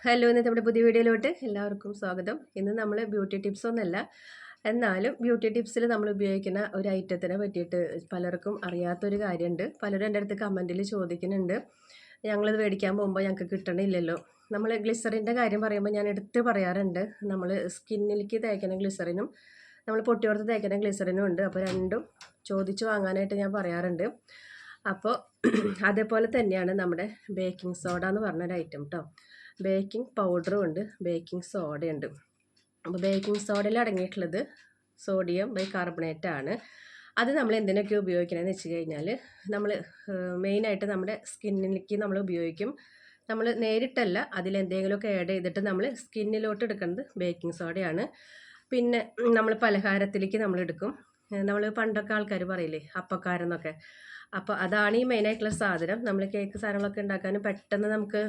Hello, ഇന്നത്തെ നമ്മുടെ പുതിയ വീഡിയോയിലോട്ട് എല്ലാവർക്കും സ്വാഗതം. ഇന്ന് നമ്മൾ ബ്യൂട്ടി ടിപ്സ് ഒന്നല്ല, എന്നാലും ബ്യൂട്ടി ടിപ്സിൽ നമ്മൾ ഉപയോഗിക്കുന്ന ഒരു ഐറ്റത്തിനെ പറ്റിയിട്ട് പലർക്കും അറിയാത്തൊരു കാര്യമുണ്ട്. പലരും എൻ്റെ അടുത്ത് കമൻറ്റിൽ ചോദിക്കുന്നുണ്ട്, ഞങ്ങളിത് മേടിക്കാൻ പോകുമ്പോൾ ഞങ്ങൾക്ക് കിട്ടണില്ലല്ലോ. നമ്മൾ ഗ്ലിസറിൻ്റെ കാര്യം പറയുമ്പോൾ ഞാൻ എടുത്ത് പറയാറുണ്ട്, നമ്മൾ സ്കിന്നിലേക്ക് തേക്കുന്ന ഗ്ലിസറിനും നമ്മൾ പൊട്ടിയോർത്ത് തേക്കുന്ന ഗ്ലിസറിനും ഉണ്ട്. അപ്പോൾ രണ്ടും ചോദിച്ച് വാങ്ങാനായിട്ട് ഞാൻ പറയാറുണ്ട്. അപ്പോൾ അതേപോലെ തന്നെയാണ് നമ്മുടെ ബേക്കിംഗ് സോഡ എന്ന് പറഞ്ഞൊരു ഐറ്റം കേട്ടോ. ബേക്കിംഗ് പൗഡറും ഉണ്ട്, ബേക്കിംഗ് സോഡയുണ്ട്. അപ്പോൾ ബേക്കിംഗ് സോഡയിൽ അടങ്ങിയിട്ടുള്ളത് സോഡിയം ബൈകാർബണേറ്റ് ആണ്. അത് നമ്മൾ എന്തിനൊക്കെ ഉപയോഗിക്കണമെന്ന് വെച്ച് കഴിഞ്ഞാൽ, നമ്മൾ മെയിനായിട്ട് നമ്മുടെ സ്കിന്നിലേക്ക് നമ്മൾ ഉപയോഗിക്കും. നമ്മൾ നേരിട്ടല്ല, അതിലെന്തെങ്കിലുമൊക്കെ ആഡ് ചെയ്തിട്ട് നമ്മൾ സ്കിന്നിലോട്ട് എടുക്കുന്നത് ബേക്കിംഗ് സോഡയാണ്. പിന്നെ നമ്മൾ പലഹാരത്തിലേക്ക് നമ്മൾ എടുക്കും. നമ്മൾ പണ്ടൊക്കെ ആൾക്കാർ പറയില്ലേ അപ്പക്കാരെന്നൊക്കെ, അപ്പോൾ അതാണ് ഈ മെയിനായിട്ടുള്ള സാധനം. നമ്മൾ കേക്ക് സാധനങ്ങളൊക്കെ ഉണ്ടാക്കാനും പെട്ടെന്ന് നമുക്ക്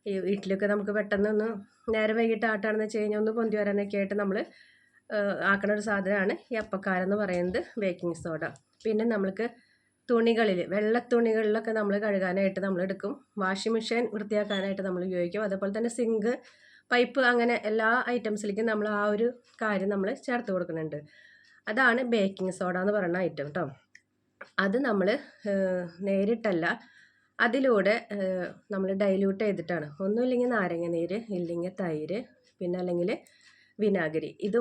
ഈ വീട്ടിലൊക്കെ നമുക്ക് പെട്ടെന്ന് ഒന്ന് നേരം വൈകിട്ട് ആട്ടാണെന്ന് വെച്ച് കഴിഞ്ഞാൽ ഒന്ന് പൊന്തി വരാനൊക്കെ ആയിട്ട് നമ്മൾ ആക്കണ ഒരു സാധനമാണ് ഈ അപ്പക്കാരെന്ന് പറയുന്നത് ബേക്കിംഗ് സോഡ. പിന്നെ നമ്മൾക്ക് തുണികളിൽ വെള്ളത്തുണികളിലൊക്കെ നമ്മൾ കഴുകാനായിട്ട് നമ്മൾ എടുക്കും. വാഷിംഗ് മെഷീൻ വൃത്തിയാക്കാനായിട്ട് നമ്മൾ ഉപയോഗിക്കും. അതേപോലെ തന്നെ സിങ്ക്, പൈപ്പ്, അങ്ങനെ എല്ലാ ഐറ്റംസിലേക്കും നമ്മൾ ആ ഒരു കാര്യം നമ്മൾ ചേർത്ത് കൊടുക്കുന്നുണ്ട്. അതാണ് ബേക്കിംഗ് സോഡ എന്ന് പറയുന്ന ഐറ്റം കേട്ടോ. അത് നമ്മൾ നേരിട്ടല്ല, അതിലൂടെ നമ്മൾ ഡൈല്യൂട്ട് ചെയ്തിട്ടാണ്. ഒന്നുമില്ലെങ്കിൽ നാരങ്ങ നീര്, ഇല്ലെങ്കിൽ തൈര്, പിന്നെ അല്ലെങ്കിൽ വിനാഗിരി. ഇത്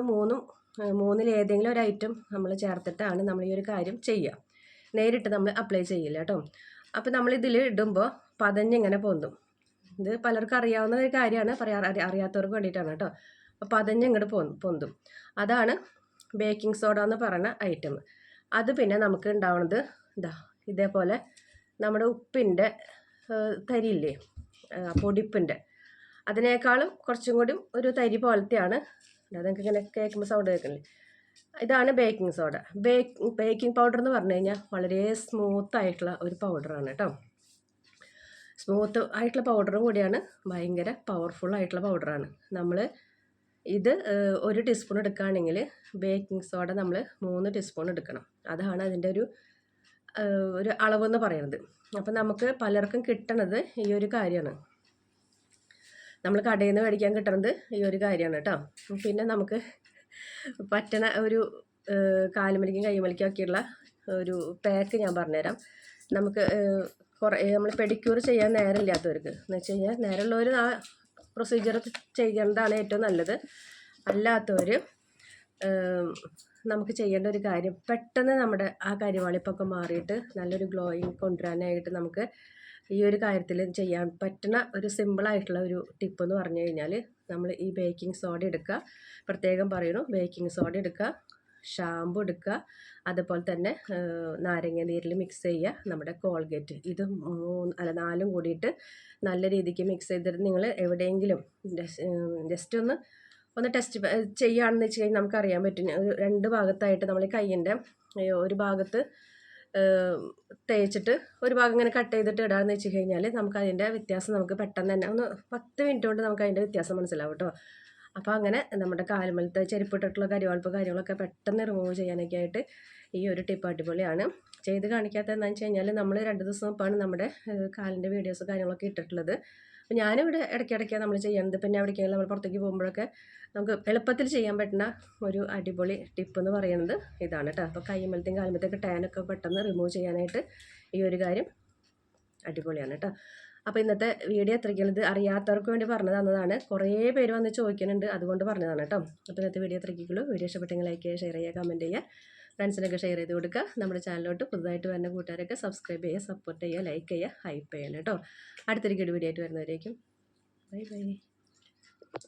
മൂന്നിലേതെങ്കിലും ഒരു ഐറ്റം നമ്മൾ ചേർത്തിട്ടാണ് നമ്മൾ ഈ ഒരു കാര്യം ചെയ്യുക. നേരിട്ട് നമ്മൾ അപ്ലൈ ചെയ്യില്ല കേട്ടോ. അപ്പോൾ നമ്മളിതിൽ ഇടുമ്പോൾ പതഞ്ഞിങ്ങനെ പൊന്തും. ഇത് പലർക്കും അറിയാവുന്ന ഒരു കാര്യമാണ്, അറിയാത്തവർക്ക് വേണ്ടിയിട്ടാണ് കേട്ടോ. അപ്പോൾ പതഞ്ഞിങ്ങോട്ട് പൊന്തും. അതാണ് ബേക്കിംഗ് സോഡ എന്ന് പറയുന്ന ഐറ്റം. അത് പിന്നെ നമുക്ക് ഉണ്ടാവുന്നത് ഇതേപോലെ നമ്മുടെ ഉപ്പിൻ്റെ തരിയില്ലേ, പൊടിപ്പിൻ്റെ അതിനേക്കാളും കുറച്ചും കൂടി ഒരു തരി പോലത്തെയാണ്. നിങ്ങൾക്ക് ഇങ്ങനെ കേൾക്കുമ്പോൾ സൗണ്ട് കേൾക്കുന്നില്ലേ, ഇതാണ് ബേക്കിംഗ് സോഡ. ബേക്കിംഗ് പൗഡർ എന്ന് പറഞ്ഞു കഴിഞ്ഞാൽ വളരെ സ്മൂത്തായിട്ടുള്ള ഒരു പൗഡറാണ് കേട്ടോ. സ്മൂത്ത് ആയിട്ടുള്ള പൗഡറും കൂടിയാണ്, ഭയങ്കര പവർഫുൾ ആയിട്ടുള്ള പൗഡറാണ്. നമ്മൾ ഇത് 1 ടീസ്പൂൺ എടുക്കുകയാണെങ്കിൽ ബേക്കിംഗ് സോഡ നമ്മൾ 3 ടീസ്പൂൺ എടുക്കണം. അതാണ് അതിൻ്റെ ഒരു അളവെന്ന് പറയുന്നത്. അപ്പം നമുക്ക് പലർക്കും കിട്ടണത് ഈ ഒരു കാര്യമാണ്. നമ്മൾ കടയിൽ നിന്ന് മേടിക്കാൻ കിട്ടുന്നത് ഈ ഒരു കാര്യമാണ് കേട്ടോ. പിന്നെ നമുക്ക് പറ്റണ ഒരു കാലുമലിക്കും കൈമലിക്കും ഒക്കെയുള്ള ഒരു പാക്ക് ഞാൻ പറഞ്ഞുതരാം. നമുക്ക് നമ്മൾ പെഡിക്യൂർ ചെയ്യാൻ നേരമില്ലാത്തവർക്ക് എന്ന് വെച്ച് കഴിഞ്ഞാൽ, നേരമുള്ളവർ ആ പ്രൊസീജിയർ ചെയ്യുന്നതാണ് ഏറ്റവും നല്ലത്. അല്ലാത്തവർ നമുക്ക് ചെയ്യേണ്ട ഒരു കാര്യം, പെട്ടെന്ന് നമ്മുടെ ആ കരിവാളിപ്പൊക്കെ മാറിയിട്ട് നല്ലൊരു ഗ്ലോയിങ് കൊണ്ടുവരാനായിട്ട് നമുക്ക് ഈ ഒരു കാര്യത്തിൽ ചെയ്യാൻ പറ്റുന്ന ഒരു സിമ്പിളായിട്ടുള്ള ഒരു ടിപ്പ് എന്ന് പറഞ്ഞു കഴിഞ്ഞാൽ, നമ്മൾ ഈ ബേക്കിംഗ് സോഡ എടുക്കുക. പ്രത്യേകം പറയുന്നു, ബേക്കിംഗ് സോഡ എടുക്കുക, ഷാമ്പു എടുക്കുക, അതുപോലെ തന്നെ നാരങ്ങ നീരിൽ മിക്സ് ചെയ്യുക, നമ്മുടെ കോൾഗേറ്റ്, ഇത് 4 കൂടിയിട്ട് നല്ല രീതിക്ക് മിക്സ് ചെയ്തിട്ട് നിങ്ങൾ എവിടെയെങ്കിലും ജസ്റ്റ് ഒന്ന് ടെസ്റ്റ് ചെയ്യുകയാണെന്ന് വെച്ച് കഴിഞ്ഞാൽ നമുക്കറിയാൻ പറ്റും. 2 ഭാഗത്തായിട്ട് നമ്മൾ കയ്യിൻ്റെ ഒരു ഭാഗത്ത് തേച്ചിട്ട് ഒരു ഭാഗം ഇങ്ങനെ കട്ട് ചെയ്തിട്ട് ഇടാമെന്ന് വെച്ച് കഴിഞ്ഞാൽ നമുക്ക് അതിൻ്റെ വ്യത്യാസം നമുക്ക് പെട്ടെന്ന് തന്നെ 10 മിനിറ്റ് കൊണ്ട് നമുക്ക് അതിൻ്റെ വ്യത്യാസം മനസ്സിലാവും കേട്ടോ. അപ്പോൾ അങ്ങനെ നമ്മുടെ കാലുമലത്തെ ചെരുപ്പിട്ടിട്ടുള്ള കാര്യങ്ങളൊക്കെ പെട്ടെന്ന് റിമൂവ് ചെയ്യാനൊക്കെ ആയിട്ട് ഈ ഒരു ടിപ്പ് അടിപൊളിയാണ്. ചെയ്ത് കാണിക്കാത്തത് എന്താണെന്ന് വെച്ച് കഴിഞ്ഞാൽ, നമ്മൾ 2 ദിവസം മുമ്പാണ് നമ്മുടെ കാലിൻ്റെ വീഡിയോസ് കാര്യങ്ങളൊക്കെ ഇട്ടിട്ടുള്ളത്. അപ്പോൾ ഞാനിവിടെ ഇടയ്ക്കിടയ്ക്കാണ് നമ്മൾ ചെയ്യുന്നത്. പിന്നെ എവിടേക്കെങ്കിലും നമ്മൾ പുറത്തേക്ക് പോകുമ്പോഴൊക്കെ നമുക്ക് എളുപ്പത്തിൽ ചെയ്യാൻ പറ്റുന്ന ഒരു അടിപൊളി ടിപ്പ് എന്ന് പറയുന്നത് ഇതാണ് കേട്ടോ. അപ്പോൾ കൈമലത്തെയും കാലുമലത്തെയൊക്കെ ടാനൊക്കെ പെട്ടെന്ന് റിമൂവ് ചെയ്യാനായിട്ട് ഈ ഒരു കാര്യം അടിപൊളിയാണ് കേട്ടോ. അപ്പോൾ ഇന്നത്തെ വീഡിയോ എത്രയ്ക്കുള്ളത് അറിയാത്തവർക്ക് വേണ്ടി പറഞ്ഞു തന്നതാണ്. കുറേ പേര് വന്ന് ചോദിക്കുന്നുണ്ട്, അതുകൊണ്ട് പറഞ്ഞതാണ് കേട്ടോ. അപ്പോൾ ഇന്നത്തെ വീഡിയോ എത്രയ്ക്കുള്ളൂ. വീഡിയോ ഇഷ്ടപ്പെട്ടെങ്കിൽ ലൈക്ക് ചെയ്യുക, ഷെയർ ചെയ്യുക, കമൻറ്റ് ചെയ്യുക, ഫ്രണ്ട്സിനൊക്കെ ഷെയർ ചെയ്ത് കൊടുക്കുക. നമ്മുടെ ചാനലിലോട്ട് പുതുതായിട്ട് വരുന്ന കൂട്ടുകാരൊക്കെ സബ്സ്ക്രൈബ് ചെയ്യുക, സപ്പോർട്ട് ചെയ്യുക, ലൈക്ക് ചെയ്യുക, ഹൈപ്പ് ചെയ്യണം കേട്ടോ. അടുത്തൊരു വീഡിയോ ആയിട്ട് വരുന്നവരേക്കും ബൈ ബൈ.